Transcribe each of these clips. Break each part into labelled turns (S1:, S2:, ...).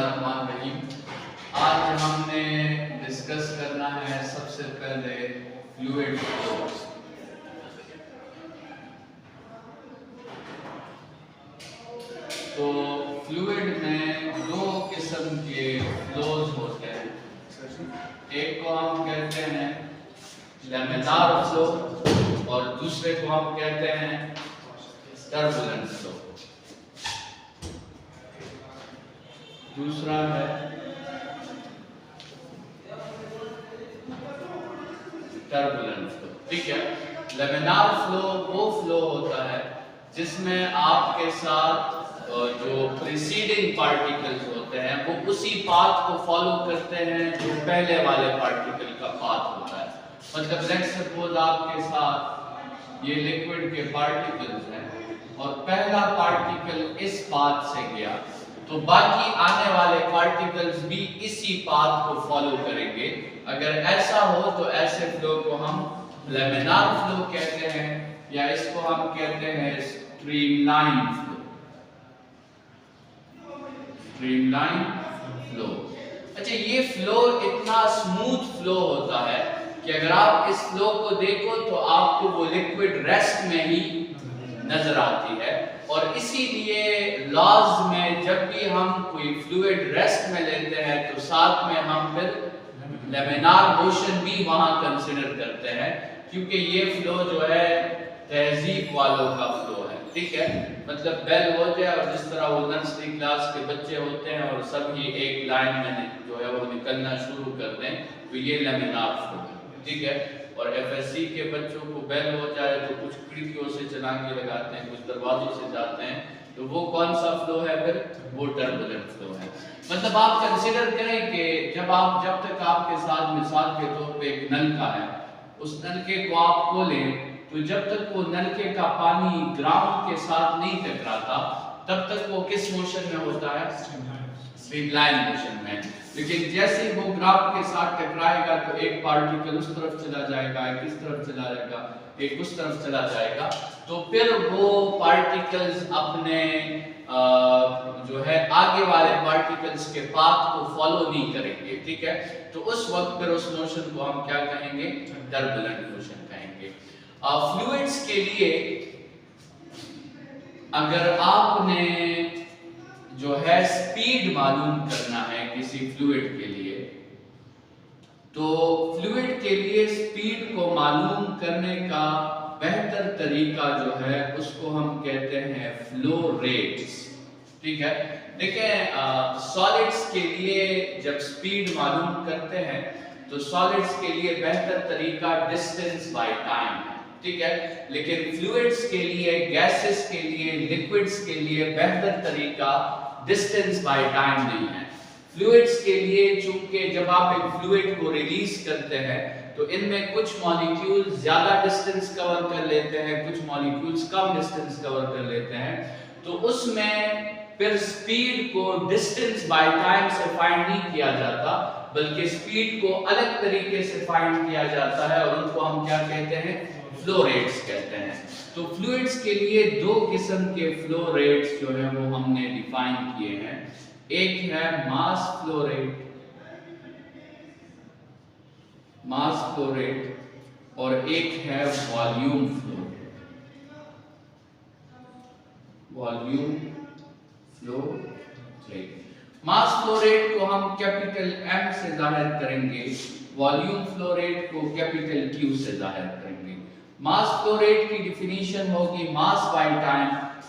S1: बिस्मिल्लाहिर्रहमानिर्रहीम। आज हमने डिस्कस करना है सबसे पहले फ्लूइड फ्लोस। तो फ्लूइड में दो किस्म के फ्लोज होते हैं। एक को हम कहते हैं लैमिनार फ्लो और दूसरे को हम कहते हैं टर्बुलेंट फ्लो। दूसरा है टर्बुलेंट फ्लो। ठीक है, लैमिनार फ्लो वो फ्लो होता है जिसमें आपके साथ जो प्रीसीडिंग पार्टिकल्स होते हैं वो उसी पाथ को फॉलो करते हैं जो पहले वाले पार्टिकल का पाथ होता है। मतलब लेट्स सपोज आपके साथ ये लिक्विड के पार्टिकल्स हैं और पहला पार्टिकल इस पाथ से गया तो बाकी आने वाले पार्टिकल्स भी इसी पाथ को फॉलो करेंगे। अगर ऐसा हो तो ऐसे फ्लो को हम लैमिनार फ्लो कहते हैं या इसको हम कहते हैं स्ट्रीमलाइन फ्लो। Streamline flow. अच्छा, ये फ्लो इतना स्मूथ फ्लो होता है कि अगर आप इस फ्लो को देखो तो आपको वो लिक्विड रेस्ट में ही नजर आती है। और इसीलिए लॉज में जब भी हम कोई फ्लूइड रेस्ट में लेते हैं तो साथ में हम फिर लैमिनार मोशन भी वहां कंसीडर करते हैं, क्योंकि ये फ्लो जो है तहजीब वालों का फ्लो है। ठीक है, मतलब बेल हो जाए और जिस तरह वो नर्सरी क्लास के बच्चे होते हैं और सभी एक लाइन में जो है वो निकलना शुरू कर दें, तो ये लैमिनार फ्लो है। ठीक है, और एफएससी के बच्चों को बेल हो जाए तो कुछ खिड़कियों से चला के लगाते हैं, कुछ दरवाजों से जाते हैं, तो वो कौन सा फ्लो है? फिर वो टर्बुलेंट फ्लो है। मतलब आप कंसीडर करें कि जब तक आपके साथ मिसाल के तौर पे एक नलका है, उस नलके को आप खोलें तो जब तक वो नलके का पानी ग्राउंड के साथ नहीं टकराता तब तक वो किस मोशन में होता है? स्ट्रीमलाइन मोशन में। लेकिन जैसे वो ग्राउंड के साथ टकराएगा तो एक पार्टिकल उस तरफ चला जाएगा, एक इस तरफ चला जाएगा, एक उस तरफ चला जाएगा, तो फिर वो पार्टिकल्स अपने जो है आगे वाले पार्टिकल्स के पाथ को फॉलो नहीं करेंगे। ठीक है, तो उस वक्त फिर उस मोशन को हम क्या कहेंगे? टर्बुलेंट मोशन कहेंगे। फ्लूइड्स के लिए अगर आपने जो है स्पीड मालूम करना है किसी फ्लूइड के लिए, तो फ्लूइड के लिए स्पीड को मालूम करने का बेहतर तरीका जो है उसको हम कहते हैं फ्लो रेट्स। ठीक है, देखें सॉलिड्स के लिए जब स्पीड मालूम करते हैं तो सॉलिड्स के लिए बेहतर तरीका डिस्टेंस बाय टाइम है। ठीक है, लेकिन फ्लूइड्स के लिए, गैसेस के लिए, लिक्विड्स के लिए बेहतर तरीका डिस्टेंस बाय टाइम नहीं है। फ्लूइड्स के लिए चूंकि जब आप एक फ्लूइड को रिलीज करते हैं तो इनमें कुछ मॉलिक्यूल्स ज्यादा डिस्टेंस कवर कर लेते हैं, कुछ मॉलिक्यूल्स कम डिस्टेंस कवर कर लेते हैं, तो उसमें फिर स्पीड को डिस्टेंस बाय टाइम से फाइंड नहीं किया जाता, बल्कि स्पीड को अलग तरीके से फाइंड किया जाता है और उनको हम क्या कहते हैं? फ्लो रेट्स कहते हैं। तो फ्लूइड्स के लिए दो किस्म के फ्लो रेट्स जो है वो हमने डिफाइन किए हैं। एक है मास फ्लो रेट, और एक है volume flow rate. Mass flow rate को हम कैपिटल M से जाहिर करेंगे, वॉल्यूम फ्लो रेट को कैपिटल Q से जाहिर करेंगे। मास फ्लो रेट की डिफिनीशन होगी mass by time,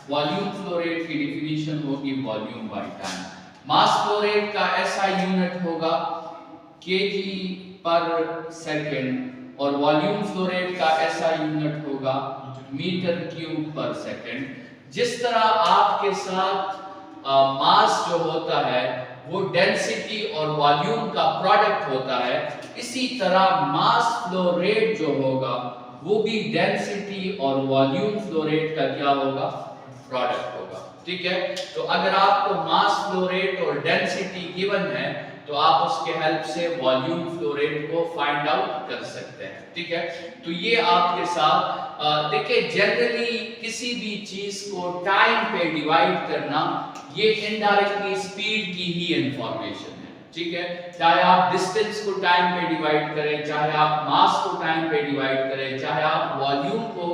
S1: volume flow rate की डिफिनीशन होगी volume by time. Mass flow rate का ऐसा यूनिट होगा kg पर सेकंड और वॉल्यूम फ्लो रेट का ऐसा यूनिट होगा मीटर क्यूब पर सेकंड। जिस तरह आपके साथ मास जो होता है वो डेंसिटी और वॉल्यूम का प्रोडक्ट होता है, इसी तरह मास फ्लो रेट जो होगा वो भी डेंसिटी और वॉल्यूम फ्लो रेट का क्या होगा? प्रोडक्ट होगा। ठीक है। तो अगर आपको मास फ्लो रेट और डेंसिटी गिवन है तो आप उसके हेल्प से वॉल्यूम फ्लो रेट को फाइंड आउट कर सकते हैं, ठीक है। तो ये आपके साथ देखिए जनरली किसी भी चीज को टाइम पे डिवाइड करना ये इनडायरेक्टली स्पीड की ही इंफॉर्मेशन है, ठीक है। चाहे आप डिस्टेंस को टाइम पे डिवाइड करें, चाहे आप मास को टाइम पे डिवाइड करें, चाहे आप वॉल्यूम को,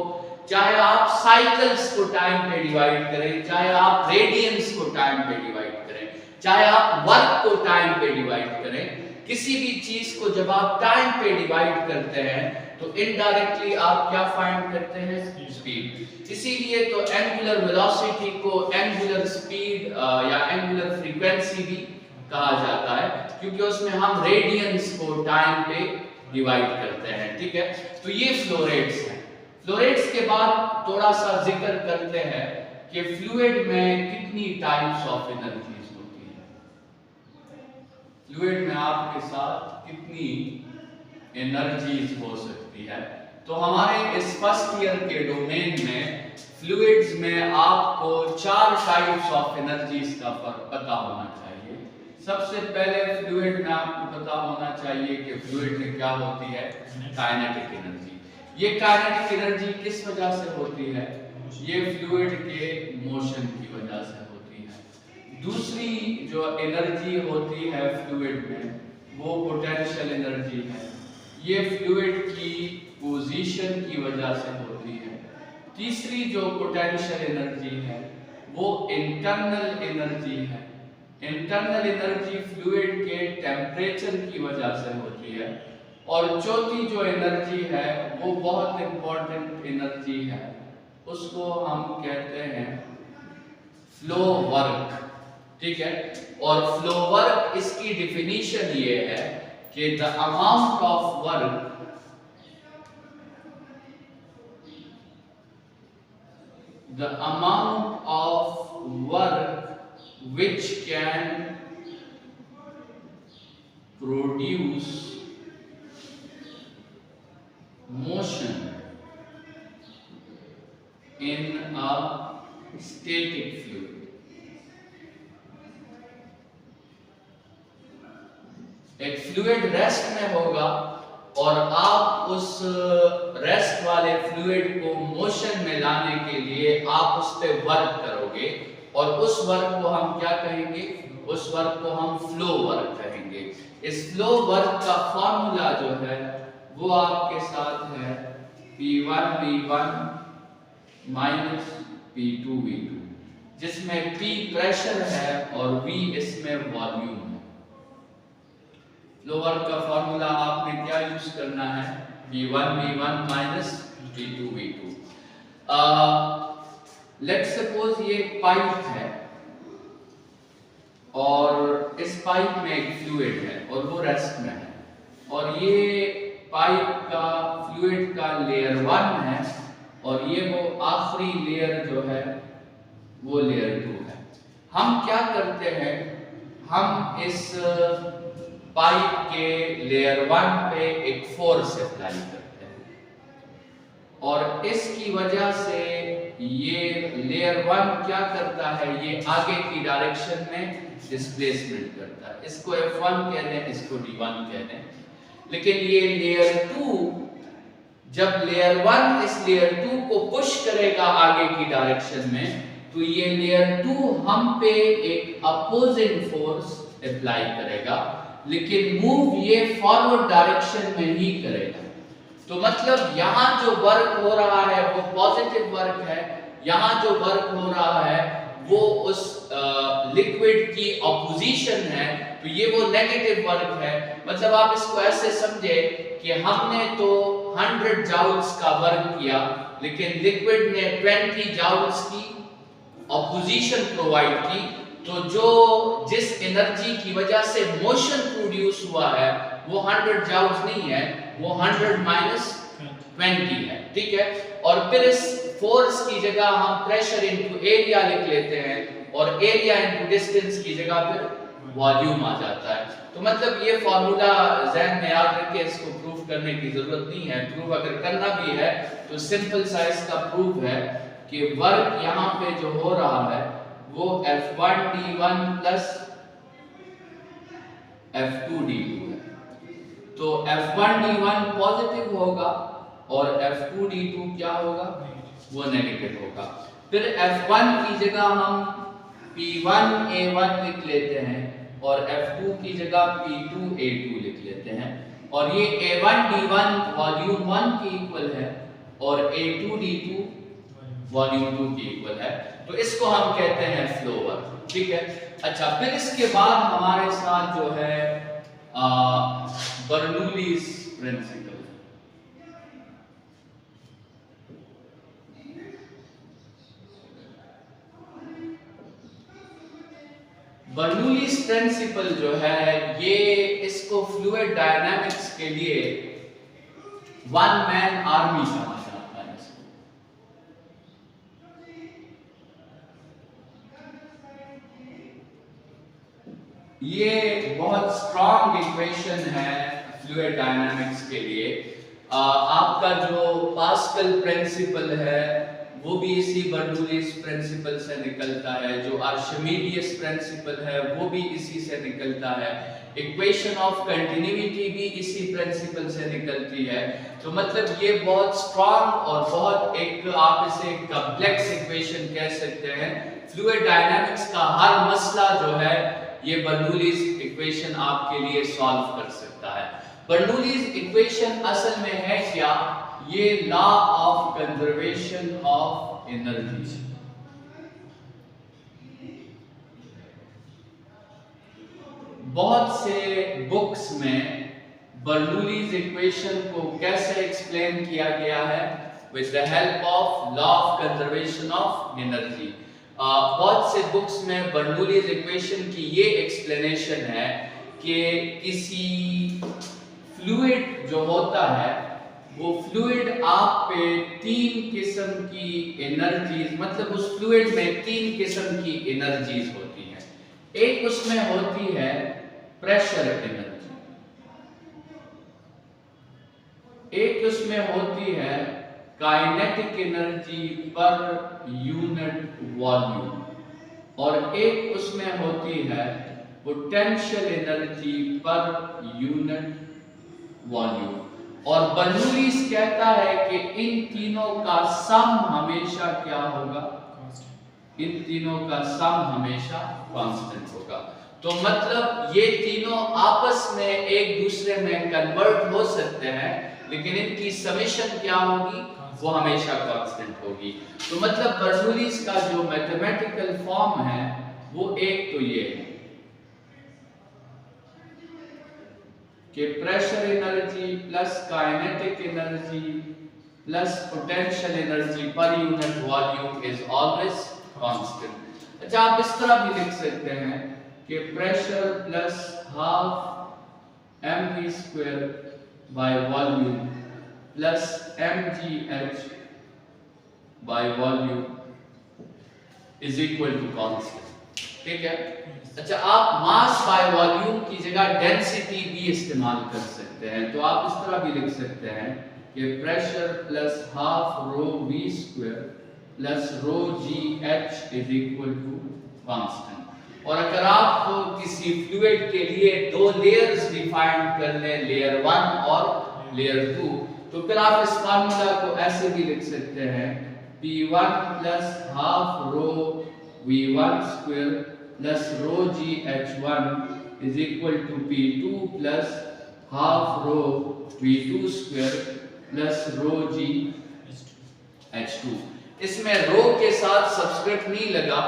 S1: चाहे आप साइकिल्स को टाइम पे डिवाइड करें, चाहे आप रेडियंस को टाइम पे डिवाइड करें, चाहे आप वर्क को टाइम पे डिवाइड करें, किसी भी चीज को जब आप टाइम पे डिवाइड करते हैं तो इनडायरेक्टली आप क्या फाइंड करते हैं, स्पीड। इसीलिए तो एंगुलर वेलोसिटी को एंगुलर स्पीड या एंगुलर फ्रीक्वेंसी भी कहा जाता है, क्योंकि उसमें हम रेडियंस को टाइम पे डिवाइड करते हैं, ठीक है। तो ये फ्लो रेट्स हैं। फ्लो रेट्स के बाद थोड़ा सा जिक्र करते हैं कि फ्लूइड में कितनी टाइप्स ऑफ एनर्जीज होती है। फ्लूइड में आपके साथ कितनी एनर्जीज हो सकती है। तो हमारे इस फर्स्ट ईयर के डोमेन में फ्लूइड्स में आपको 4 टाइप्स ऑफ एनर्जीज का पता होना चाहिए। सबसे पहले फ्लूइड में आपको पता होना चाहिए कि फ्लूइड में क्या होती है, काइनेटिक एनर्जी। ये काइनेटिक एनर्जी किस वजह से होती है, ये फ्लूइड के मोशन की वजह से होती है। दूसरी जो एनर्जी होती है फ्लूइड में वो पोटेंशियल एनर्जी है, ये फ्लूइड की पोजीशन की वजह से होती है। तीसरी जो पोटेंशियल एनर्जी है वो इंटरनल एनर्जी है, इंटरनल एनर्जी फ्लूइड के टेम्परेचर की वजह से होती है। और चौथी जो एनर्जी है वो बहुत इंपॉर्टेंट एनर्जी है, उसको हम कहते हैं फ्लो वर्क, ठीक है। और फ्लो वर्क इसकी डिफिनीशन ये है कि the amount of work which can produce motion in a static fluid। एक फ्लूइड रेस्ट में होगा और आप उस रेस्ट वाले फ्लूइड को मोशन में लाने के लिए आप उस पे वर्क करोगे और उस वर्क को हम क्या कहेंगे, उस वर्क को हम फ्लो वर्क कहेंगे। इस फ्लो वर्क का फॉर्मूला जो है वो आपके साथ है P1 V1 minus P2 V2, जिसमें P प्रेशर है और V इसमें वॉल्यूम है। फ्लो वर्क का फॉर्मूला आपने क्या यूज करना है, P1 V1 minus P2 V2। Let's suppose ये पाइप है और इस पाइप में एक फ्लूइड है और वो रेस्ट में है, और ये पाइप का फ्लूइड का लेयर 1 है और ये वो आखिरी लेयर जो है वो लेयर 2 है। हम क्या करते हैं, हम इस पाइप के लेयर 1 पे एक फोर्स अप्लाई करते हैं और इसकी वजह से ये लेयर 1 क्या करता है, ये आगे की डायरेक्शन में डिस्प्लेसमेंट करता है। इसको F1 कह दें, इसको D1 कह दें। लेकिन ये लेयर 2, जब लेयर 1 इस लेयर 2 को पुश करेगा आगे की डायरेक्शन में, तो ये लेयर 2 हम पे एक अपोजिंग फोर्स अप्लाई करेगा, लेकिन मूव ये फॉरवर्ड डायरेक्शन में ही करेगा। तो मतलब यहाँ जो वर्क हो रहा है वो पॉजिटिव वर्क है, यहाँ जो वर्क हो रहा है वो उस लिक्विड की ऑपोजिशन है, तो ये वो नेगेटिव वर्क है। मतलब आप इसको ऐसे समझे कि हमने तो 100 जाउल्स का वर्क किया, लेकिन लिक्विड ने 20 जाउल्स की ऑपोजिशन प्रोवाइड की, तो जिस एनर्जी की वजह से मोशन प्रोड्यूस हुआ है वो 100 जाउल्स नहीं है, वो 100 माइनस 20 है, ठीक है। और फिर इस फोर्स की जगह हम प्रेशर इनटू एरिया लिख लेते हैं और एरिया इनटू डिस्टेंस की जगह फिर वॉल्यूम आ जाता है। तो मतलब ये फॉर्मूला ज़हन में याद रख के इसको प्रूव करने की जरूरत नहीं है। प्रूव अगर करना भी है तो सिंपल सा इसका प्रूफ है कि वर्क यहाँ पे जो हो रहा है वो F1d1 प्लस F2d2 है। तो F1d1 पॉजिटिव होगा और F2d2 क्या होगा, वो नेगेटिव होगा। फिर F1 की जगह हम P1A1 लिख लेते हैं और F2 की जगह P2A2 लिख लेते हैं, और ये A1D1 वॉल्यूम 1 के इक्वल है और A2D2 वॉल्यूम 2 के इक्वल है। तो इसको हम कहते हैं फ्लो वर्क, ठीक है। अच्छा, फिर इसके बाद हमारे साथ जो है बर्नूलीज प्रिंसिपल। बर्नूलीज प्रिंसिपल जो है ये, इसको फ्लूइड डायनामिक्स के लिए वन मैन आर्मी समझा जाता है। ये बहुत स्ट्रॉन्ग इक्वेशन है फ्लूइड डायनामिक्स के लिए। आपका जो पास्कल प्रिंसिपल है वो भी इसी बर्नूलीज प्रिंसिपल से निकलता है, जो आर्शिमिडियस प्रिंसिपल है वो भी इसी से निकलता है, इक्वेशन ऑफ कंटिन्यूटी भी इसी प्रिंसिपल से निकलती है। तो मतलब ये बहुत स्ट्रॉन्ग और बहुत एक, आप इसे कॉम्प्लेक्स इक्वेशन कह सकते हैं। फ्लूइड डायनामिक्स का हर मसला जो है ये बर्नूलीज इक्वेशन आपके लिए सॉल्व कर सकता है। बर्नूलीज इक्वेशन असल में है क्या, ये law of conservation of energy. बहुत से बुक्स में बर्नूलीज इक्वेशन को कैसे एक्सप्लेन किया गया है, with the help of law of conservation of energy. बहुत से बुक्स में बर्नूलीज इक्वेशन की ये एक्सप्लेनेशन है कि किसी फ्लूइड जो होता है वो फ्लूइड आप पे तीन किस्म की एनर्जीज, मतलब उस फ्लूइड में तीन किस्म की एनर्जीज होती हैं। एक उसमें होती है प्रेशर एनर्जी, एक उसमें होती है kinetic energy per unit volume, और एक उसमें होती है potential energy per unit volume. और बर्नूलीज कहता है कि इन तीनों का सम हमेशा क्या होगा, इन तीनों का सम हमेशा कांस्टेंट होगा। तो मतलब ये तीनों आपस में एक दूसरे में कन्वर्ट हो सकते हैं, लेकिन इनकी समेशन क्या होगी, वो हमेशा कांस्टेंट होगी। तो मतलब बर्नूलीज का जो मैथमेटिकल फॉर्म है वो एक तो ये है कि pressure energy plus kinetic energy plus potential energy per unit volume is always constant. अच्छा, आप इस तरह भी लिख सकते हैं कि pressure plus half mv² by volume plus mgh by volume is equal to constant, ठीक है। अच्छा, आप मास बाय वॉल्यूम की जगह डेंसिटी भी इस्तेमाल कर सकते हैं। तो आप इस तरह भी लिख सकते हैं कि pressure plus half rho v² plus rho gh is equal to constant. और अगर आप किसी फ्लूइड के लिए दो लेयर्स डिफाइन कर लें, लेयर 1 और लेयर 2, तो फिर आप इस फार्मूला को ऐसे भी लिख सकते हैं P1 plus half rho v1² plus rho gh1 is equal to P2 plus half rho v2² plus rho gh2। इसमें रो के साथ सब्सक्रिप्ट नहीं लगा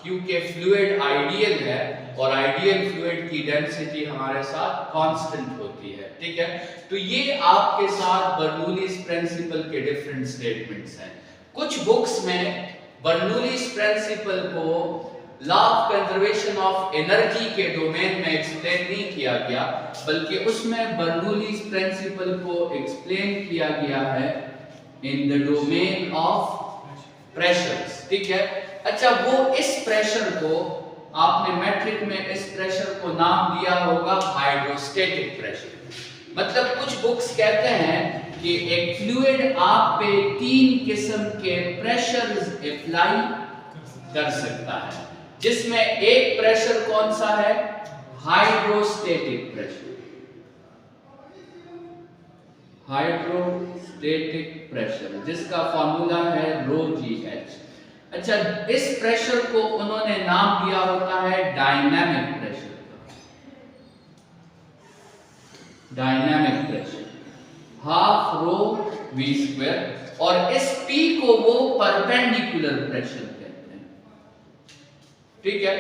S1: क्योंकि फ्लूइड आइडियल है और आइडियल फ्लूइड की डेंसिटी हमारे साथ कांस्टेंट होती है, ठीक है। तो ये आपके साथ बर्नूलीज प्रिंसिपल के डिफरेंट स्टेटमेंट्स हैं। कुछ बुक्स में बर्नूलीज प्रिंसिपल को law of conservation of energy के डोमेन में एक्सप्लेन नहीं किया गया, बल्कि उसमें बर्नूलीज प्रिंसिपल को एक्सप्लेन किया गया है in the domain of pressures, ठीक है। अच्छा, वो इस प्रेशर को आपने मैट्रिक में इस प्रेशर को नाम दिया होगा हाइड्रोस्टेटिक प्रेशर। मतलब कुछ बुक्स कहते हैं कि एक फ्लूइड आप पे तीन किस्म के प्रेशर्स अप्लाई कर सकता है। जिसमें एक प्रेशर कौन सा है, हाइड्रोस्टेटिक प्रेशर, हाइड्रोस्टेटिक प्रेशर जिसका फॉर्मूला है ρgh। अच्छा, इस प्रेशर को उन्होंने नाम दिया होता है डायनामिक प्रेशर का, dynamic pressure, half rho v square, और इस P को वो परपेंडिकुलर प्रेशर कहते हैं। ठीक है,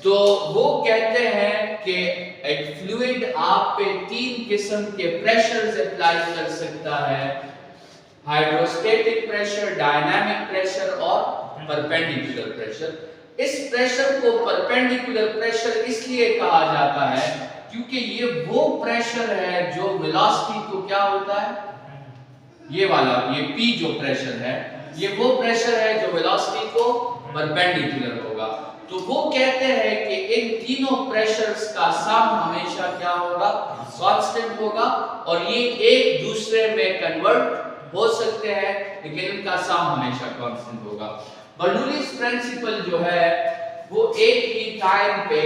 S1: तो वो कहते हैं कि एक फ्लूइड आप पे 3 किस्म के प्रेशर्स अप्लाई कर सकता है, हाइड्रोस्टेटिक प्रेशर, डायनामिक प्रेशर और परपेंडिकुलर प्रेशर। इस प्रेशर को परपेंडिकुलर प्रेशर इसलिए कहा जाता है क्योंकि ये वो प्रेशर है जो वेलोसिटी को क्या होता है, ये वाला, ये P जो प्रेशर है, ये वो प्रेशर है जो वेलोसिटी को परपेंडिकुलर होगा। तो वो कहते हैं कि इन तीनों प्रेशर्स का सम हमेशा क्या होगा, कांस्टेंट होगा, और ये एक दूसरे में कन्वर्ट हो सकते हैं लेकिन इनका सम हमेशा कांस्टेंट होगा। बर्नौलीज प्रिंसिपल जो है वो एक ही टाइम पे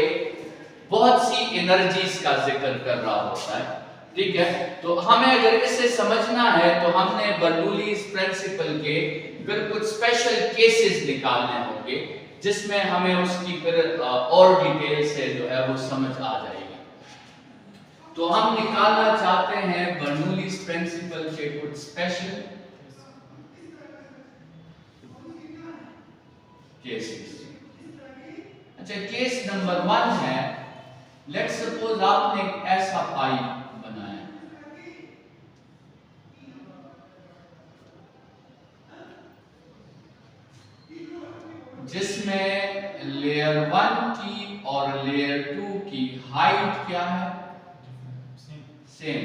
S1: बहुत सी एनर्जीज का जिक्र कर रहा होता है। ठीक है, तो हमें अगर इसे समझना है तो हमने बर्नौलीज प्रिंसिपल के फिर कुछ स्पेशल केसेस निकालने होंगे जिसमें हमें उसकी फिर और डिटेल से जो है वो समझ आ जाएगी। तो हम निकालना चाहते हैं बर्नौलीज प्रिंसिपल के कुछ स्पेशल केसेस। अच्छा, केस नंबर 1 है, लेट्स सपोज आपने एक ऐसा पाइप बनाया, जिसमें लेयर 1 की और लेयर 2 की हाइट क्या है, सेम।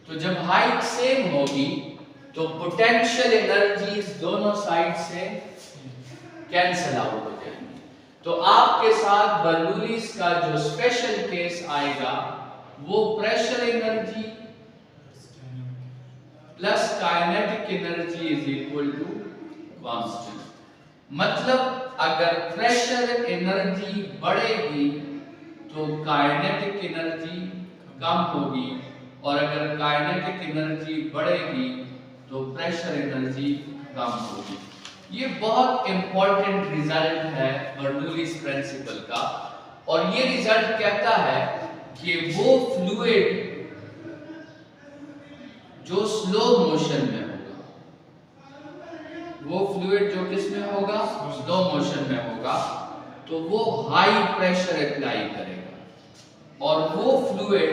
S1: तो जब हाइट सेम होगी तो पोटेंशियल एनर्जीज दोनों साइड से कैंसल आउट हो जाएंगी। तो आपके साथ बर्नौलीज का जो स्पेशल केस आएगा वो pressure energy plus kinetic energy is equal to constant. मतलब अगर प्रेशर एनर्जी बढ़ेगी तो काइनेटिक एनर्जी कम होगी, और अगर काइनेटिक एनर्जी बढ़ेगी तो प्रेशर एनर्जी कम होगी। ये बहुत इंपॉर्टेंट रिजल्ट है बर्नौलीज प्रिंसिपल का, और ये रिजल्ट कहता है कि वो फ्लूइड जो स्लो मोशन में होगा, वो फ्लूइड जो किस में होगा, स्लो मोशन में होगा, तो वो हाई प्रेशर अप्लाई करेगा, और वो फ्लूइड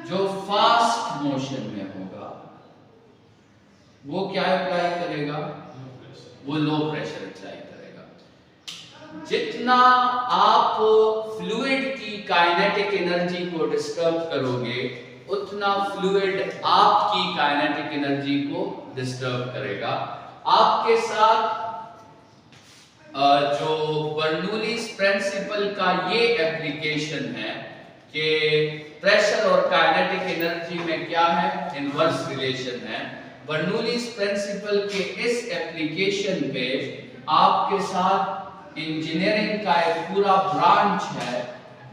S1: जो फास्ट मोशन में होगा वो क्या अप्लाई करेगा, वो लो प्रेशर अप्लाई करेगा। जितना आप फ्लूइड की काइनेटिक एनर्जी को डिस्टर्ब करोगे उतना फ्लूइड आपकी काइनेटिक एनर्जी को डिस्टर्ब करेगा। आपके साथ जो बर्नौलीज प्रिंसिपल का ये एप्लीकेशन है कि प्रेशर और काइनेटिक एनर्जी में क्या है, इनवर्स रिलेशन है। बर्नौलीज प्रिंसिपल के इस एप्लीकेशन पे आपके साथ इंजीनियरिंग का एक पूरा ब्रांच है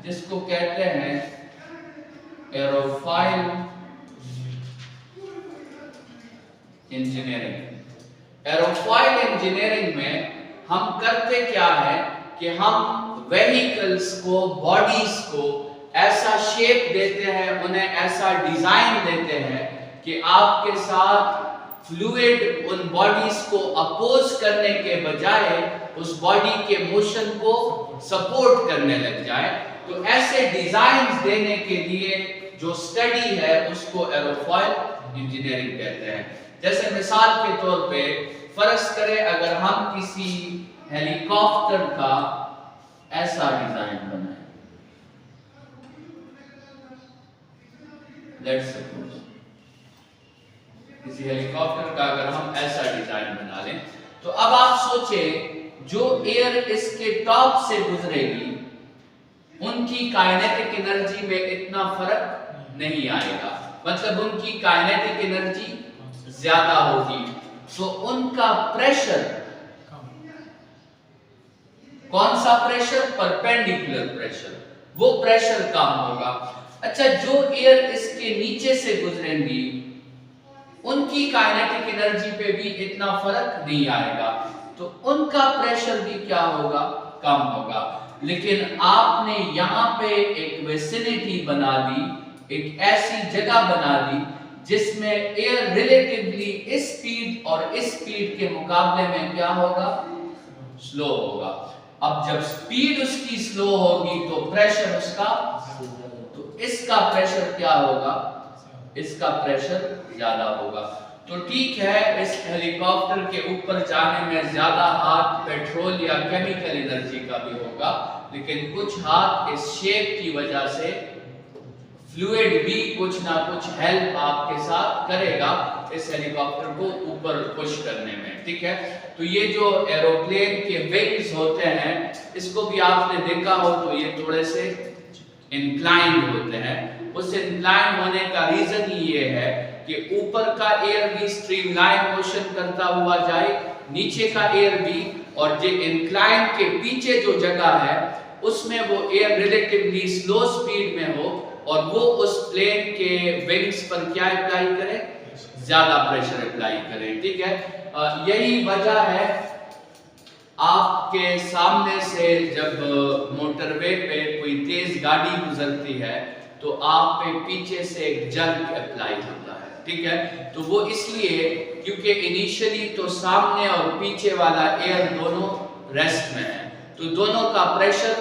S1: जिसको कहते हैं एरोफॉइल इंजीनियरिंग। एरोफॉइल इंजीनियरिंग में हम करते क्या है कि हम व्हीकल्स को, बॉडीज को ऐसा शेप देते हैं, उन्हें ऐसा डिजाइन देते हैं कि आपके साथ फ्लूइड उन बॉडीज को अपोज करने के बजाय उस बॉडी के मोशन को सपोर्ट करने लग जाए। तो ऐसे डिजाइन्स देने के लिए जो स्टडी है उसको एरोफॉइल इंजीनियरिंग कहते हैं। जैसे मिसाल के तौर पे फर्ज करें अगर हम किसी हेलीकॉप्टर का ऐसा डिजाइन बनाएं, लेट्स सपोज किसी हेलीकॉप्टर का अगर हम ऐसा डिजाइन बना लें, तो अब आप सोचें जो एयर इसके टॉप से गुजरेगी उनकी काइनेटिक एनर्जी में इतना फर्क नहीं आएगा, मतलब उनकी काइनेटिक एनर्जी ज्यादा होगी, तो उनका प्रेशर कौन सा प्रेशर? परपेंडिकुलर प्रेशर, वो प्रेशर कम होगा। अच्छा, जो एयर इसके नीचे से गुजरेंगी उनकी काइनेटिक एनर्जी पे भी इतना फर्क नहीं आएगा, तो उनका प्रेशर भी क्या होगा? कम होगा। लेकिन आपने यहाँ पे एक विसिनिटी बना दी, एक ऐसी जगह बना दी जिसमें एयर रिलेटिवली इस स्पीड और इस स्पीड के मुकाबले में क्या होगा? स्लो होगा। अब जब स्पीड उसकी स्लो होगी तो प्रेशर उसका, तो इसका प्रेशर क्या होगा? इसका प्रेशर ज्यादा होगा। तो ठीक है, इस हेलीकॉप्टर के ऊपर जाने में ज्यादा हाथ पेट्रोल या केमिकल एनर्जी का भी होगा, लेकिन कुछ हाथ इस शेप की वजह से फ्लूइड भी कुछ ना कुछ हेल्प आपके साथ करेगा इस हेलीकॉप्टर को ऊपर पुश करने में। ठीक है, तो ये जो एरोप्लेन के विंग्स होते हैं, इसको भी आपने देखा हो तो ये थोड़े से इंक्लाइंड होते हैं। उस इंक्लाइंड होने का रीजन ही ये है कि ऊपर का एयर भी स्ट्रीमलाइन मोशन करता हुआ जाए, नीचे का एयर भी, और जो इंक्लाइन के पीछे जो जगह है उसमें वो एयर रिलेटिवली स्लो स्पीड में हो और वो उस प्लेन के विंग्स पर क्या अप्लाई करे? ज्यादा प्रेशर अप्लाई करे। ठीक है, यही वजह है आपके सामने से जब मोटरवे पे कोई तेज गाड़ी गुजरती है तो आप पे पीछे से एक जर्क अप्लाई होता है। ठीक है, तो वो इसलिए क्योंकि इनिशियली तो सामने और पीछे वाला एयर दोनों रेस्ट में है, तो दोनों का प्रेशर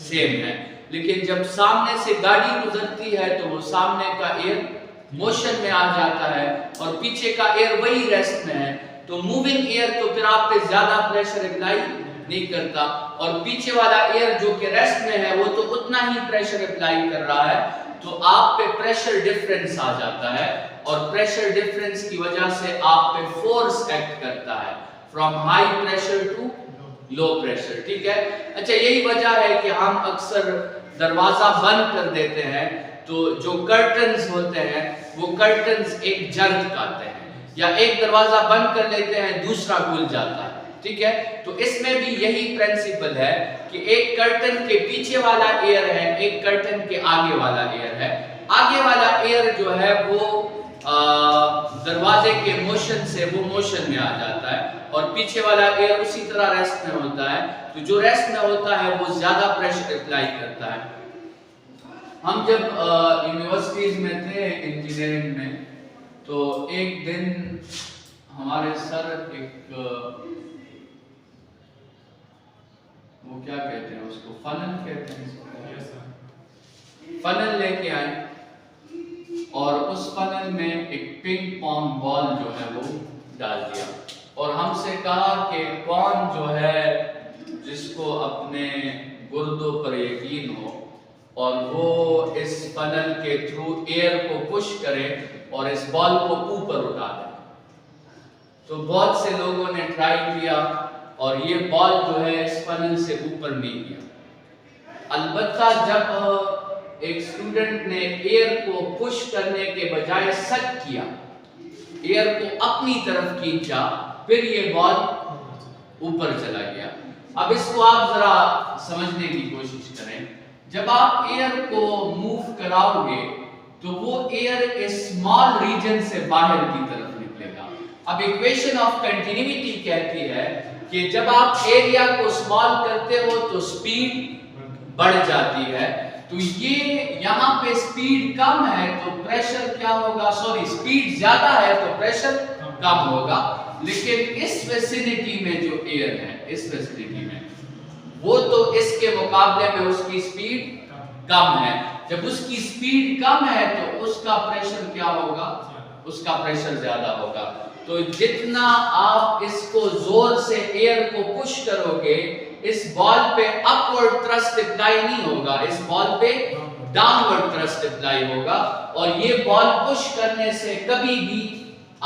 S1: सेम है। लेकिन जब सामने से गाड़ी गुजरती है तो वो सामने का एयर मोशन में आ जाता है और पीछे का एयर वही रेस्ट में है, तो मूविंग एयर तो फिर आप पे ज्यादा प्रेशर अप्लाई नहीं करता, और पीछे वाला एयर जो कि रेस्ट में है वो तो उतना ही प्रेशर अप्लाई कर रहा है, तो आप पे प्रेशर डिफरेंस आ जाता है, और प्रेशर डिफरेंस की वजह से आप पे फोर्स एक्ट करता है from high pressure to low pressure. ठीक है, अच्छा, यही वजह है कि हम अक्सर दरवाजा बंद कर देते हैं तो जो कर्टन्स होते हैं वो कर्टन्स एक जर्क आते हैं, या एक दरवाजा बंद कर लेते हैं दूसरा खुल जाता है। ठीक है, तो इसमें भी यही प्रिंसिपल है कि एक कर्टन के पीछे वाला एयर है, एक कर्टन के आगे वाला एयर है। आगे वाला एयर जो है वो दरवाजे के मोशन से वो मोशन में आ जाता है, और पीछे वाला एयर उसी तरह रेस्ट में होता है, तो जो रेस्ट में होता है वो ज्यादा प्रेशर अप्लाई करता है। हम जब यूनिवर्सिटीज में थे इंजीनियरिंग में, तो एक दिन हमारे सर एक वो क्या कहते हैं उसको, फनल कहते हैं इसको, फनल लेके आए और उस फनल में एक पिंग पोंग बॉल जो है वो डाल दिया, और हमसे कहा कि कौन जो है जिसको अपने गुर्दों पर यकीन हो और वो इस फनल के थ्रू एयर को पुश करे और इस बॉल को ऊपर उठा दे। तो बहुत से लोगों ने ट्राई किया और ये बॉल जो है इस फनल से ऊपर नहीं गया। अलबत्ता जब एक स्टूडेंट ने एयर को पुश करने के बजाय सक किया, एयर को अपनी तरफ खींचा, फिर ये बॉल ऊपर चला गया। अब इसको आप जरा समझने की कोशिश करें। जब आप एयर को मूव कराओगे तो वो एयर इस स्मॉल रीजन से बाहर की तरफ निकलेगा। अब इक्वेशन ऑफ कंटिन्यूटी कहती है कि जब आप एरिया को स्मॉल करते हो तो स्पीड बढ़ जाती है, तो ये यहाँ पे स्पीड कम है तो प्रेशर क्या होगा, सॉरी स्पीड ज्यादा है तो प्रेशर कम होगा। लेकिन इस विसिनिटी में जो एयर है, इस विसिनिटी में, वो तो इसके मुकाबले में उसकी स्पीड कम है। जब उसकी स्पीड कम है तो उसका प्रेशर क्या होगा, उसका प्रेशर ज्यादा होगा। तो जितना आप इसको जोर से एयर को पुश करोगे, इस बॉल पे अपवर्ड थ्रस्ट अप्लाई नहीं होगा, इस बॉल पे डाउनवर्ड थ्रस्ट अप्लाई होगा, और ये बॉल पुश करने से कभी भी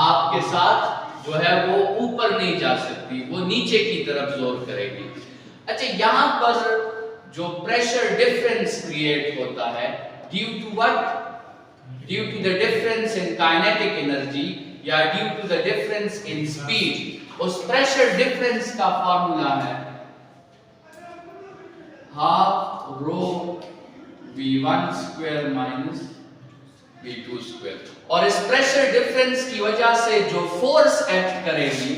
S1: आपके साथ जो है वो ऊपर नहीं जा सकती, वो नीचे की तरफ जोर करेगी। अच्छा, यहाँ पर जो प्रेशर डिफरेंस क्रिएट होता है due to what, due to the difference in kinetic energy या due to the difference in speed. उस प्रेशर डिफरेंस का फार्मूला है half rho V1 square minus V2 square. और इस प्रेशर डिफरेंस की वजह से जो फोर्स एक्ट करेगी,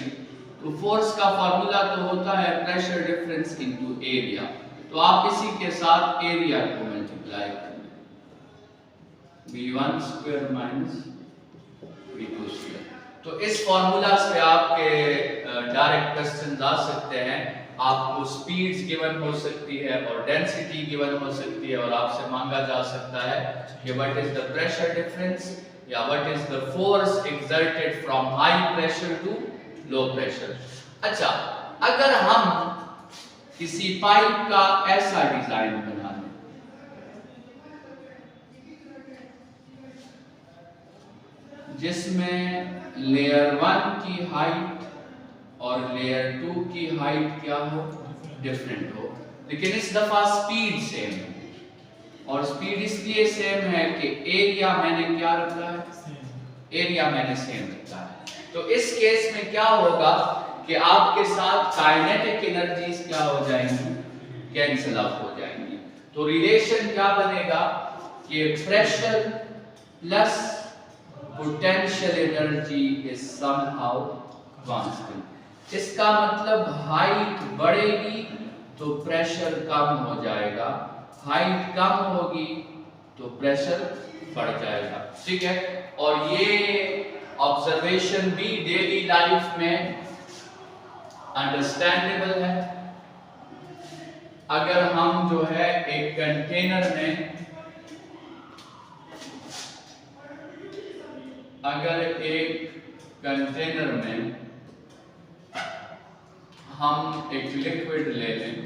S1: तो फोर्स का फार्मूला तो होता है प्रेशर डिफरेंस इनटू एरिया। तो आप इसी के साथ एरिया को मल्टीप्लाई करेंगे, V1 square minus V2 square. तो इस फार्मूला से आपके डायरेक्ट क्वेश्चन आ सकते हैं। आपको स्पीड्स गिवन हो सकती है और डेंसिटी गिवन हो सकती है, और आपसे मांगा जा सकता है कि what is the pressure difference या what is the force exerted from high pressure to low pressure. अच्छा, अगर हम किसी पाइप का ऐसा डिजाइन बना लें जिसमें लेयर 1 की हाइट और लेयर 2 की हाइट क्या हो, डिफरेंट हो, लेकिन इस दफा स्पीड सेम है। और स्पीड इसलिए सेम है कि एरिया मैंने क्या रखा है, एरिया मैंने सेम रखा है। तो इस केस में क्या होगा कि आपके साथ काइनेटिक एनर्जीज क्या हो जाएंगी, कैंसिल आउट हो जाएंगी। तो रिलेशन क्या बनेगा कि pressure plus potential energy is somehow constant. इसका मतलब हाइट बढ़ेगी तो प्रेशर कम हो जाएगा, हाइट कम होगी तो प्रेशर बढ़ जाएगा। ठीक है, और ये ऑब्जर्वेशन भी डेली लाइफ में अंडरस्टैंडेबल है। अगर हम जो है एक कंटेनर में, अगर एक कंटेनर में हम एक लिक्विड ले लें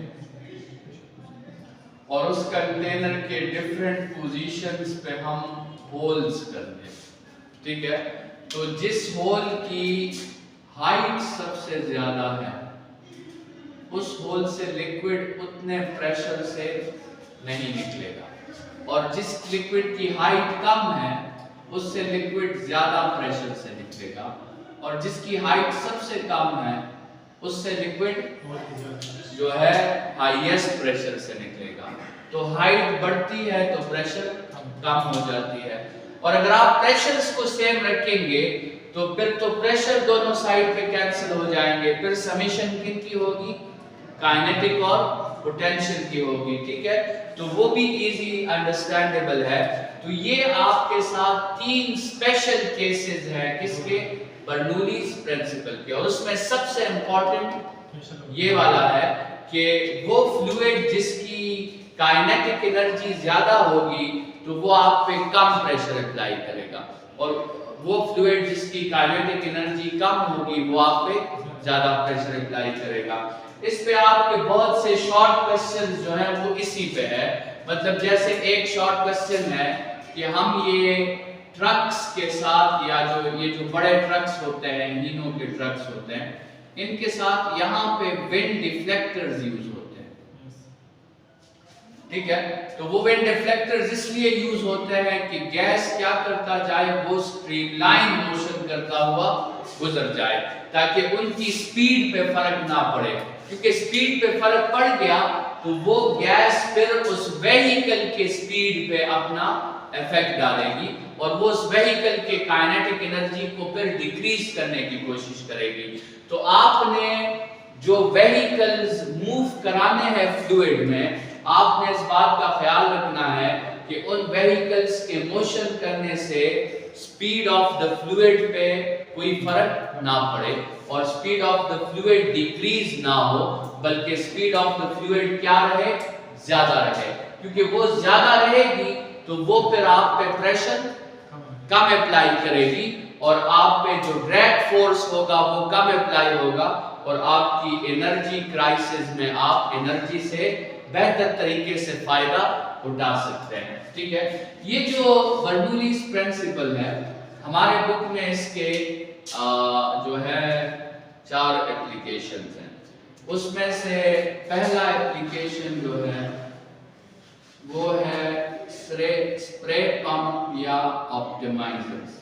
S1: और उस कंटेनर के डिफरेंट पोजीशंस पे हम होल्स कर दें, ठीक है, तो जिस होल की हाइट सबसे ज्यादा है उस होल से लिक्विड उतने प्रेशर से नहीं निकलेगा, और जिस लिक्विड की हाइट कम है उससे लिक्विड ज्यादा प्रेशर से निकलेगा, और जिसकी हाइट सबसे कम है उससे लिक्विड जो है हाईएस्ट प्रेशर से निकलेगा। तो हाइट बढ़ती है तो प्रेशर कम हो जाती है। और अगर आप प्रेशर्स को सेम रखेंगे तो फिर तो प्रेशर दोनों साइड पे कैंसिल हो जाएंगे, फिर समेशन किनकी होगी, काइनेटिक और पोटेंशियल की होगी। ठीक है, तो वो भी इजी अंडरस्टैंडेबल है। तो ये आपके साथ 3 स्पेशल केसेस हैं किसके, बर्नौलीज प्रिंसिपल के, और उसमें सबसे इंपॉर्टेंट ये वाला है कि वो फ्लूइड जिसकी काइनेटिक एनर्जी ज्यादा होगी तो वो आप पे कम प्रेशर अप्लाई करेगा, और वो फ्लूइड जिसकी काइनेटिक एनर्जी कम होगी वो आप पे ज्यादा प्रेशर अप्लाई करेगा। इस पे आपके बहुत से शॉर्ट क्वेश्चन जो है वो इसी पे है। मतलब जैसे एक शॉर्ट क्वेश्चन है कि हम ये ट्रक्स के साथ, या ये जो बड़े ट्रक्स होते हैं, हीनो के ट्रक्स होते हैं, इनके साथ यहाँ पे विंड डिफ्लेक्टर्स यूज होते हैं। ठीक है, तो वो विंड डिफ्लेक्टर्स इसलिए यूज होते हैं कि गैस क्या करता जाए, वो स्ट्रीमलाइन मोशन करता हुआ गुजर जाए, ताकि उनकी स्पीड पे फर्क ना पड़े, क्योंकि स्पीड पे फर्क पड़ गया तो वो गैस फिर उस व्हीकल के स्पीड पे अपना इफेक्ट डालेगी, और वो उस व्हीकल के काइनेटिक एनर्जी को फिर डिक्रीज करने की कोशिश करेगी। तो आपने जो व्हीकल्स मूव कराने हैं फ्लूइड में, आपने इस बात का ख्याल रखना है कि उन व्हीकल्स के मोशन करने से स्पीड ऑफ द फ्लूइड पे कोई फर्क ना पड़े, और speed of the fluid decrease ना हो, बल्कि स्पीड ऑफ द फ्लूइड क्या रहे, ज्यादा रहे, क्योंकि वो ज्यादा रहेगी तो वो फिर आप पे प्रेशर कम अप्लाई करेगी, और आप पे जो ड्रैग फोर्स होगा वो कम अप्लाई होगा, और आपकी एनर्जी क्राइसिस में आप एनर्जी से बेहतर तरीके से फायदा उठा सकते हैं। ठीक है, ये जो बर्नौलीज प्रिंसिपल है, हमारे बुक में इसके जो है 4 एप्लीकेशंस हैं। उसमें से पहला एप्लीकेशन जो है वो है स्प्रे पंप या ऑप्टिमाइजर्स।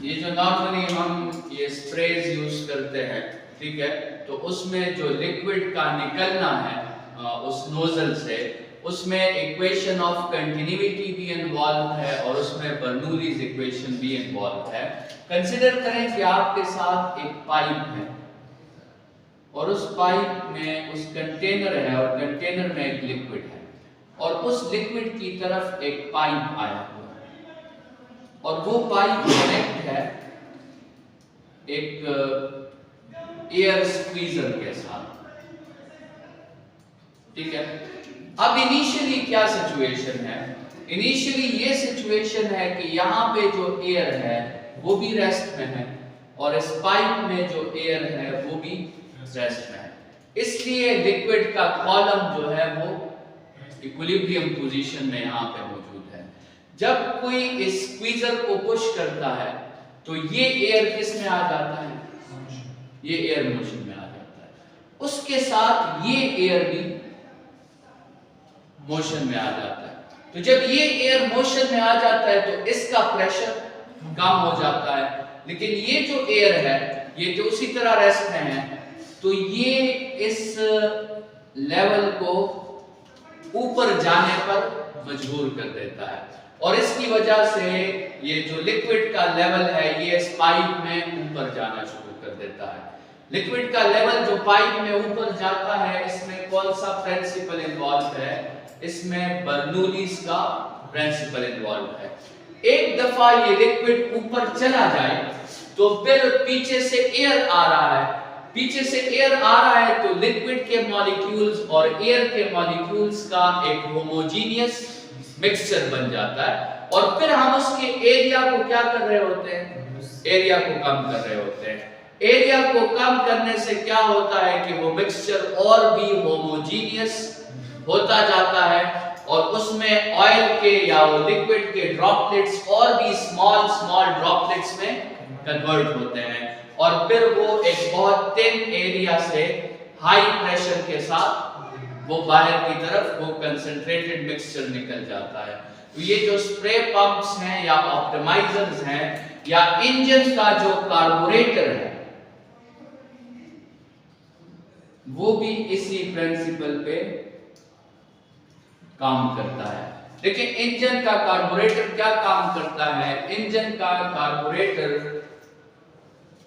S1: ये जो नॉर्मली हम ये ये स्प्रेज यूज करते हैं, ठीक है, तो उसमें जो लिक्विड का निकलना है उस नोजल से, उसमें इक्वेशन ऑफ कंटिन्यूटी भी इन्वॉल्व है और उसमें बर्नूलीज इक्वेशन भी इन्वॉल्व है। कंसीडर करें कि आपके साथ एक पाइप है और उस पाइप में उस कंटेनर है और कंटेनर में एक लिक्विड है और उस लिक्विड की तरफ एक पाइप आया हुआ है और वो पाइप कनेक्ट है एक एयर स्क्वीजर के साथ, ठीक है। अब इनिशियली क्या सिचुएशन है? इनिशियली ये सिचुएशन है कि यहाँ पे जो एयर है वो भी रेस्ट में है और इस पाइप में जो एयर है वो भी रेस्ट में है, इसलिए लिक्विड का कॉलम जो है वो इक्विलिब्रियम पोजीशन में यहाँ पे मौजूद है। जब कोई इस स्क्वीजर को पुश करता है तो ये एयर किस में आ जाता है? ये एयर मोशन में आ जाता है, उसके साथ ये एयर भी मोशन में आ जाता है। तो जब ये एयर मोशन में आ जाता है तो इसका प्रेशर कम हो जाता है, लेकिन ये जो एयर है ये तो उसी तरह रेस्ट में है, तो ये इस लेवल को ऊपर जाने पर मजबूर कर देता है और इसकी वजह से ये जो लिक्विड का लेवल है ये इस पाइप में ऊपर जाना शुरू कर देता है। लिक्विड का लेवल जो पाइप में ऊपर जाता है, इसमें कौन सा प्रिंसिपल इन्वॉल्व है? इसमें बर्नूलीज का प्रिंसिपल इन्वॉल्व है। एक दफा ये लिक्विड ऊपर चला जाए तो फिर पीछे से एयर आ रहा है, पीछे से एयर आ रहा है तो लिक्विड के मॉलिक्यूल्स और एयर के मॉलिक्यूल्स का एक होमोजीनियस मिक्सचर बन जाता है और फिर हम उसके एरिया को क्या कर रहे होते हैं? एरिया को कम कर रहे होते हैं। एरिया को कम करने से क्या होता है कि वो मिक्सचर और भी होमोजीनियस होता जाता है और उसमें ऑयल के या वो लिक्विड के ड्रॉपलेट्स और भी स्मॉल स्मॉल ड्रॉपलेट्स में कन्वर्ट होते हैं और फिर वो एक बहुत थिन एरिया से हाई प्रेशर के साथ वो बाहर की तरफ वो कंसंट्रेटेड मिक्सचर निकल जाता है। तो ये जो स्प्रे पंप्स हैं या ऑप्टिमाइजर्स हैं या इंजन का जो कार्बोरेटर है वो भी इसी प्रिंसिपल पे काम करता है। लेकिन इंजन का कार्बोरेटर क्या काम करता है? इंजन का कार्बोरेटर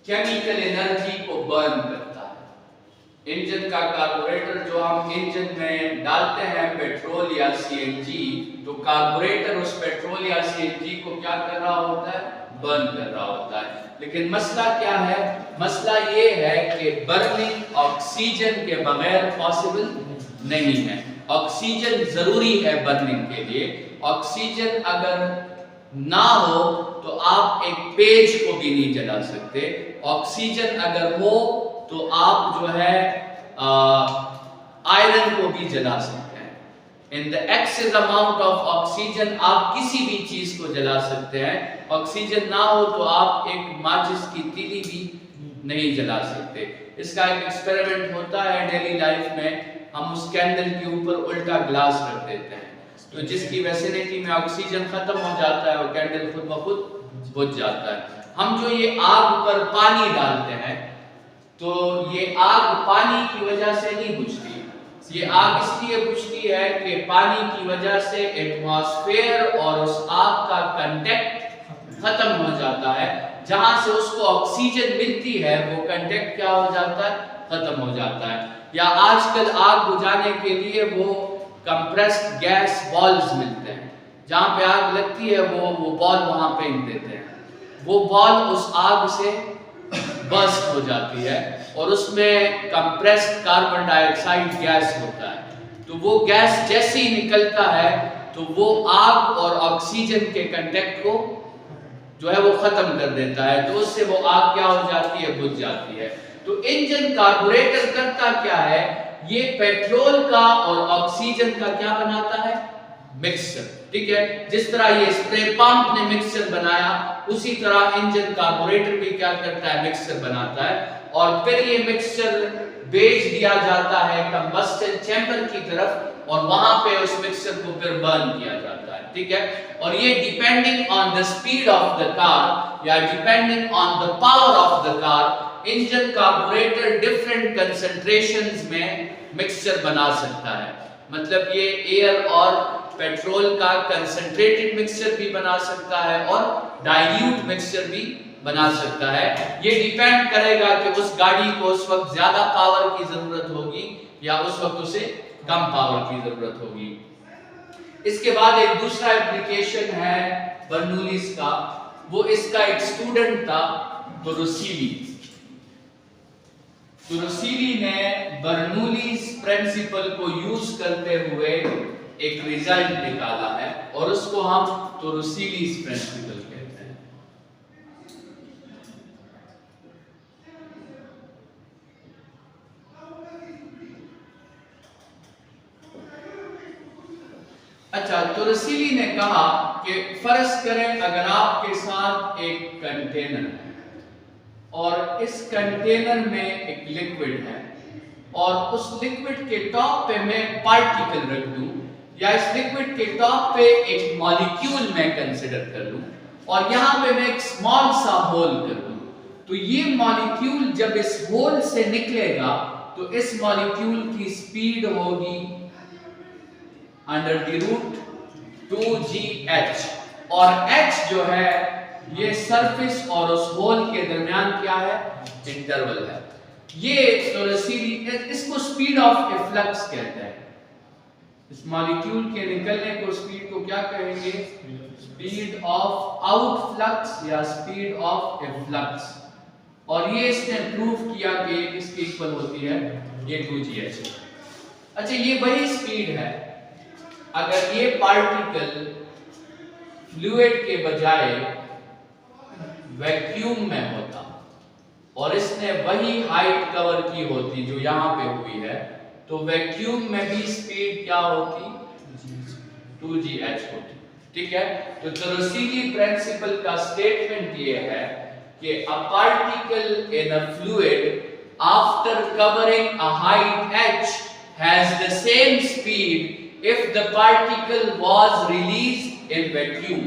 S1: केमिकल एनर्जी को बर्न करता है। इंजन का कार्बोरेटर जो हम इंजन में डालते हैं पेट्रोल या सीएनजी, तो कार्बोरेटर उस पेट्रोल या सीएनजी को क्या कर रहा होता है? बर्न कर रहा होता है। लेकिन मसला क्या है? मसला ये है कि बर्निंग ऑक्सीजन के बगैर पॉसिबल नहीं है। ऑक्सीजन जरूरी है बर्निंग के लिए। ऑक्सीजन अगर ना हो तो आप एक पेज को भी नहीं जला सकते। ऑक्सीजन अगर हो तो आप जो है आयरन को भी जला सकते हैं। In the excess amount of oxygen आप किसी भी चीज को जला सकते हैं। ऑक्सीजन ना हो तो आप एक माचिस की तीली भी नहीं जला सकते। इसका एक एक्सपेरिमेंट होता है डेली लाइफ में। हम उस कैंडल के ऊपर उल्टा ग्लास रख देते हैं तो जिसकी वेसिनिटी में ऑक्सीजन खत्म हो जाता है वो कैंडल खुद ब खुद बुझ जाता है। हम जो ये आग पर पानी डालते हैं तो ये आग पानी की वजह से नहीं बुझती। ये आग इसलिए बुझती है कि पानी की वजह से एटमॉस्फेयर और उस आग का कांटेक्ट खत्म हो जाता है। जहां से उसको ऑक्सीजन मिलती है वो कांटेक्ट क्या हो जाता है? खत्म हो जाता है। या आजकल आग बुझाने के लिए वो कंप्रेस्ड गैस बॉल्स मिलते हैं, जहां पे आग लगती है वो बॉल वहां फेंक देते हैं। वो बॉल उस आग से बर्स्ट हो जाती है और उसमें कंप्रेस्ड कार्बन डाइऑक्साइड गैस होता है। तो वो गैस जैसे ही निकलता है तो वो आग और ऑक्सीजन के कांटेक्ट को जो है वो खत्म कर देता है, तो उससे वो आग क्या हो जाती है? बुझ जाती है। तो इंजन कार्बोरेटर करता क्या है? ये पेट्रोल का और ऑक्सीजन का क्या बनाता है? मिक्सचर। ठीक है, जिस तरह ये स्प्रे पंप ने मिक्सचर बनाया उसी तरह इंजन कार्बोरेटर भी क्या करता है? मिक्सचर बनाता है और फिर ये मिक्सचर भेज दिया जाता है कंबस्शन चैम्बर की तरफ और वहां पे उस मिक्सचर को फिर बर्न किया जाता है। ठीक है। और ये depending on the speed of the car या depending on the power of the car, engine carburettor different concentrations में मिक्सचर बना सकता है। मतलब ये एयर और पेट्रोल का कंसंट्रेटेड मिक्सचर भी बना सकता है और डाइल्यूट मिक्सचर भी बना सकता है। ये डिपेंड करेगा कि उस गाड़ी को उस वक्त ज्यादा पावर की जरूरत होगी या उस वक्त उसे कम पावर की जरूरत होगी। इसके बाद एक दूसरा एप्लीकेशन है बर्नौलीज का, वो इसका एक स्टूडेंट था टोरोसिली। टोरोसिली ने बर्नौलीज प्रिंसिपल को यूज करते हुए एक रिजल्ट निकाला है और उसको हम टोरोसिलीज प्रिंसिपल कहते हैं। अच्छा, टोरोसिली ने कहा कि फर्ज करें अगर आपके साथ एक कंटेनर है और इस कंटेनर में एक लिक्विड है और उस लिक्विड के टॉप पे मैं पार्टिकल रख दूं या इस लिक्विड के टॉप पे एक मॉलिक्यूल मैं कंसीडर कर लूं और यहां पे मैं एक स्मॉल सा होल कर दूं, तो ये मॉलिक्यूल जब इस होल से निकलेगा तो इस मॉलिक्यूल की स्पीड होगी अंडर द रूट 2gh और h जो है ये सरफेस और उस होल के दरमियान क्या है, इंटरवल है। ये टोरोसिली इसको स्पीड ऑफ एफ्लक्स कहते हैं। इस मॉलिक्यूल के निकलने को स्पीड को क्या कहेंगे, स्पीड ऑफ आउटफ्लक्स या स्पीड ऑफ एफ्लक्स। और ये इसने प्रूव किया कि किसके इक्वल होती है, ये 2gh। अच्छा, ये वही स्पीड है अगर ये पार्टिकल फ्लूइड के बजाय वैक्यूम में होता और इसने वही हाइट कवर की होती जो यहां पे हुई है, तो वैक्यूम में भी स्पीड क्या होती, 2gh होती। ठीक है, तो टोरोसिली प्रिंसिपल का स्टेटमेंट ये है कि a particle in a fluid after covering a height h has the same speed if the particle was released in vacuum।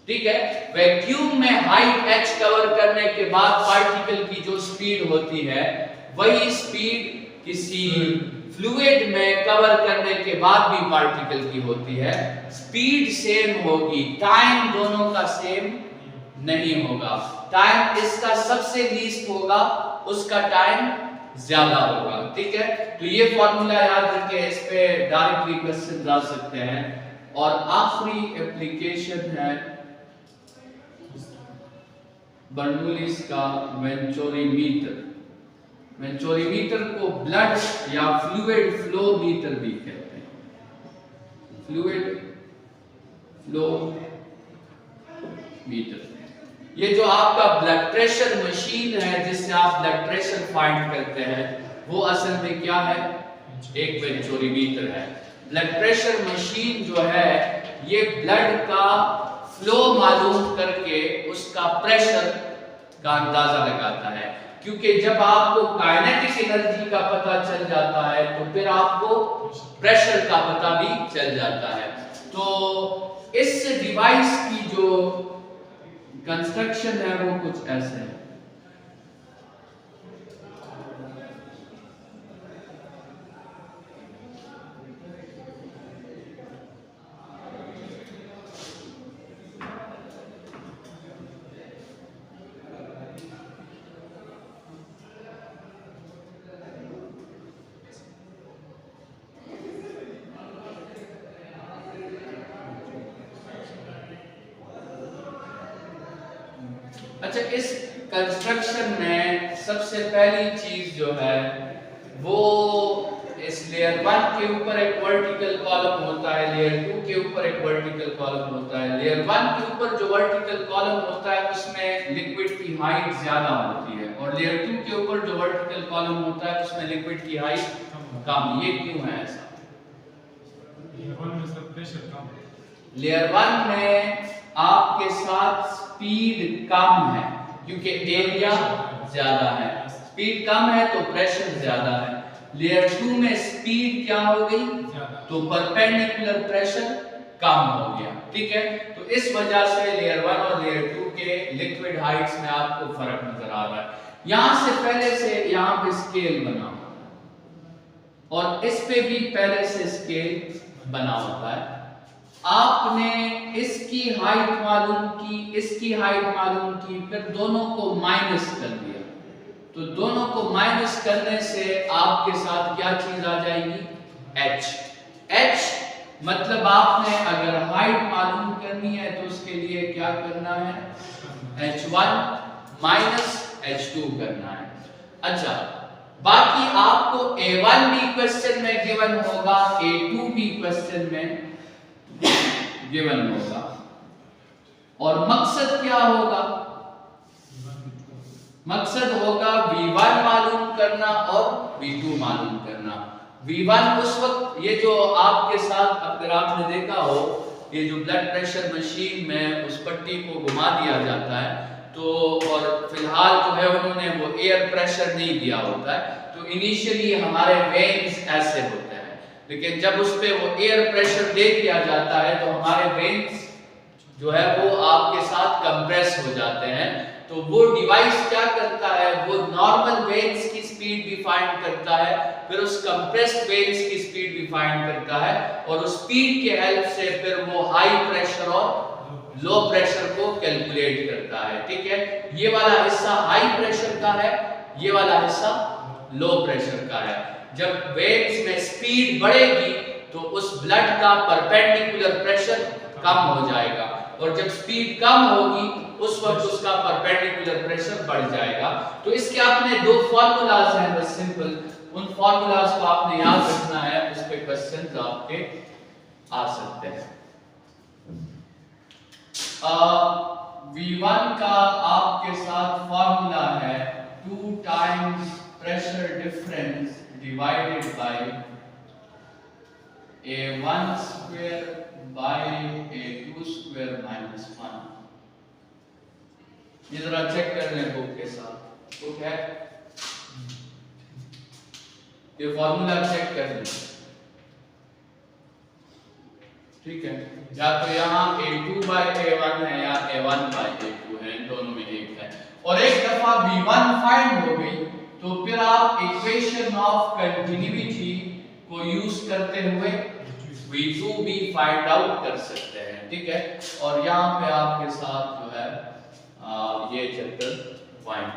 S1: ठीक है, वैक्यूम में हाइट h कवर करने के बाद पार्टिकल की जो स्पीड होती है वही स्पीड किसी फ्लूइड में कवर करने के बाद भी पार्टिकल की होती है। स्पीड सेम होगी, टाइम दोनों का सेम नहीं होगा। टाइम इसका सबसे लीस्ट होगा, उसका टाइम ज्यादा होगा। ठीक है, तो ये फॉर्मूला याद रखें, इस पे डायरेक्टली क्वेश्चन आ सकते हैं। और आखिरी एप्लीकेशन है बर्नौलीज का वेंचुरीमीटर। वेंचुरीमीटर को ब्लड या फ्लूइड फ्लो मीटर भी कहते हैं, फ्लूइड फ्लो मीटर। ये जो आपका ब्लड प्रेशर मशीन है जिससे आप ब्लड प्रेशर फाइंड करते हैं, वो असल में क्या है, एक वेंचुरीमीटर है। ब्लड प्रेशर मशीन जो है ये ब्लड का फ्लो मालूम करके उसका प्रेशर का अंदाजा लगाता है, क्योंकि जब आपको काइनेटिक एनर्जी का पता चल जाता है तो फिर आपको प्रेशर का पता भी चल जाता है। तो इस डिवाइस की जो कंस्ट्रक्शन है वो कुछ ऐसे है। अच्छा, इस कंस्ट्रक्शन में सबसे पहली चीज जो है वो इस लेयर 1 के ऊपर एक वर्टिकल कॉलम होता है, लेयर 2 के ऊपर एक वर्टिकल कॉलम होता है। लेयर 1 के ऊपर जो वर्टिकल कॉलम होता है उसमें लिक्विड की हाइट ज्यादा होती है और लेयर 2 के ऊपर जो वर्टिकल कॉलम होता है उसमें लिक्विड की हाइट कम। ये क्यों है ऐसा? लेयर 1 में आपके साथ स्पीड कम है क्योंकि एरिया ज्यादा है, स्पीड कम है तो प्रेशर ज्यादा है। लेयर 2 में स्पीड क्या हो गई, तो परपेंडिकुलर प्रेशर कम हो गया। ठीक है, तो इस वजह से लेयर 1 और लेयर 2 के लिक्विड हाइट्स में आपको फर्क नजर आ रहा है। यहां से पहले से यहां पे स्केल बना और इस पे भी पहले से स्केल बना होता है। आपने इसकी हाइट मालूम की, इसकी हाइट मालूम की, फिर दोनों को माइनस कर दिया, तो दोनों को माइनस करने से आपके साथ क्या चीज आ जाएगी, h। h मतलब आपने अगर हाइट मालूम करनी है तो उसके लिए क्या करना है, h1 माइनस h2 करना है। अच्छा, बाकी आपको a1 भी क्वेश्चन में गिवन होगा, a2 भी क्वेश्चन में गिवन होगा, और मकसद क्या होगा, मकसद होगा V1 मालूम करना और V2 मालूम करना। V1 उस वक्त, ये जो आपके साथ अगर आपने देखा हो, ये जो ब्लड प्रेशर मशीन में उस पट्टी को घुमा दिया जाता है, तो और फिलहाल जो है उन्होंने वो एयर प्रेशर नहीं दिया होता है, तो इनिशियली हमारे वेन्स ऐसे होते हैं, लेकिन जब उस पे वो एयर प्रेशर दे दिया जाता है तो हमारे वेन्स जो है वो आपके साथ कंप्रेस हो जाते हैं। तो वो डिवाइस क्या करता है, वो नॉर्मल वेन्स की स्पीड भी फाइंड करता है, फिर उस कंप्रेस्ड वेन्स की स्पीड भी फाइंड करता है, और उस स्पीड के हेल्प से फिर वो हाई प्रेशर और लो प्रेशर को कैलकुलेट करता है। ठीक है, ये वाला हिस्सा हाई प्रेशर का है, ये वाला हिस्सा लो प्रेशर का है। जब वेव्स में स्पीड बढ़ेगी तो उस ब्लड का परपेंडिकुलर प्रेशर कम हो जाएगा, और जब स्पीड कम होगी उस वक्त उसका परपेंडिकुलर प्रेशर बढ़ जाएगा। तो इसके आपने दो फॉर्मूलाज हैं, बस सिंपल, उन फॉर्मूलाज को आपने याद रखना है, उस पे क्वेश्चंस आपके आ सकते हैं। V1 का आपके साथ फॉर्मूला है 2 times pressure difference divided by A1 square by A2 square minus 1। ये जरा चेक कर लें बुक के साथ, बुक है, ये फॉर्मूला चेक कर लें। ठीक है, या तो यहाँ A2 बाय A1 है या A1 बाय A2 है, इन दोनों में एक है। और एक दफा V1 फाइंड हो गई तो फिर आप इक्वेशन ऑफ कंटिन्यूटी को यूज करते हुए V2 भी फाइंड आउट कर सकते हैं। ठीक है, और यहाँ पे आपके साथ जो है ये चैप्टर फाइंड